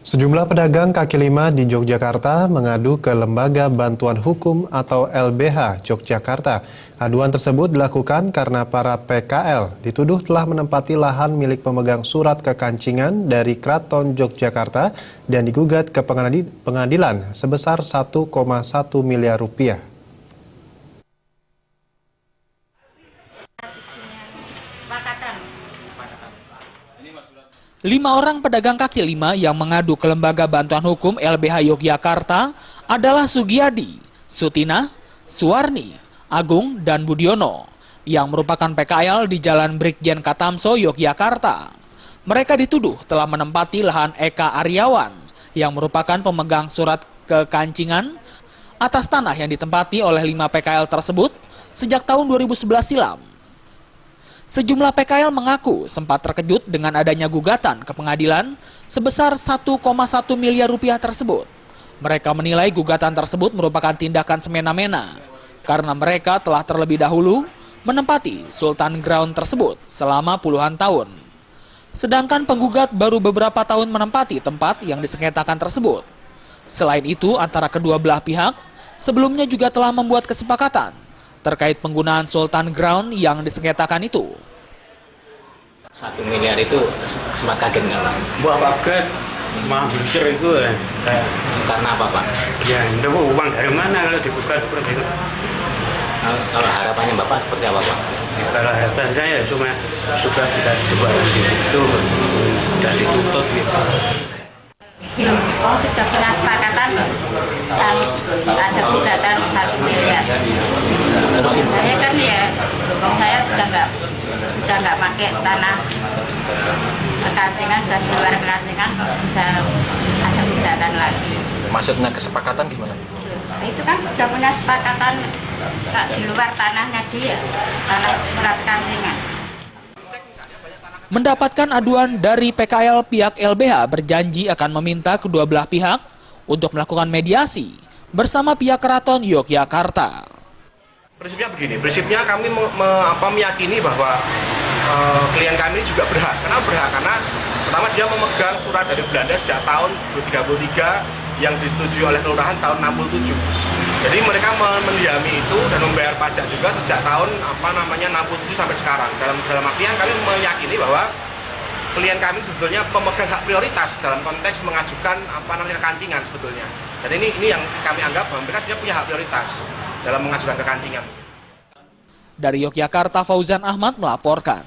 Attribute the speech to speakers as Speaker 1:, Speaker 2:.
Speaker 1: Sejumlah pedagang kaki lima di Yogyakarta mengadu ke Lembaga Bantuan Hukum atau LBH Yogyakarta. Aduan tersebut dilakukan karena para PKL dituduh telah menempati lahan milik pemegang surat kekancingan dari Keraton Yogyakarta dan digugat ke pengadilan sebesar 1,1 miliar rupiah.
Speaker 2: Lima orang pedagang kaki lima yang mengadu ke Lembaga Bantuan Hukum LBH Yogyakarta adalah Sugiyadi, Sutina, Suwarni, Agung, dan Budiono yang merupakan PKL di Jalan Brigjen Katamso, Yogyakarta. Mereka dituduh telah menempati lahan Eka Aryawan yang merupakan pemegang surat kekancingan atas tanah yang ditempati oleh 5 PKL tersebut sejak tahun 2011 silam. Sejumlah PKL mengaku sempat terkejut dengan adanya gugatan ke pengadilan sebesar 1,1 miliar rupiah tersebut. Mereka menilai gugatan tersebut merupakan tindakan semena-mena karena mereka telah terlebih dahulu menempati Sultan Ground tersebut selama puluhan tahun. Sedangkan penggugat baru beberapa tahun menempati tempat yang disengketakan tersebut. Selain itu, antara kedua belah pihak sebelumnya juga telah membuat kesepakatan terkait penggunaan Sultan Ground yang disengketakan itu.
Speaker 3: 1 miliar itu sempat kaget nggak Pak?
Speaker 4: Buat kaget, mah besar itu saya.
Speaker 3: Karena apa Pak?
Speaker 4: Ya, itu uang dari mana kalau dibuka seperti itu?
Speaker 3: Kalau harapannya Bapak seperti apa Pak?
Speaker 4: Ya, kalau harapan saya cuma suka kita sebuah itu udah ditutup gitu.
Speaker 5: Oh, sudah punya kesepakatan dan ada gugatan 1 miliar. Saya kan ya, saya sudah nggak pakai tanah kekancingan dan di luar kekancingan bisa ada gugatan lagi.
Speaker 3: Maksudnya kesepakatan gimana?
Speaker 5: Itu kan sudah punya kesepakatan di luar tanahnya dia, tanah surat kekancingan.
Speaker 2: Mendapatkan aduan dari PKL, pihak LBH berjanji akan meminta kedua belah pihak untuk melakukan mediasi bersama pihak Keraton Yogyakarta.
Speaker 6: Prinsipnya begini, prinsipnya kami meyakini bahwa klien kami juga berhak. Kenapa berhak? Karena pertama dia memegang surat dari Belanda sejak tahun 1933 yang disetujui oleh kelurahan tahun 67. Jadi mereka mendiami itu dan membayar pajak juga sejak tahun 67 sampai sekarang. Dalam artian kami meyakini bahwa klien kami sebetulnya pemegang hak prioritas dalam konteks mengajukan kekancingan sebetulnya. Dan ini yang kami anggap bahwa mereka punya hak prioritas dalam mengajukan kekancingan.
Speaker 2: Dari Yogyakarta, Fauzan Ahmad melaporkan.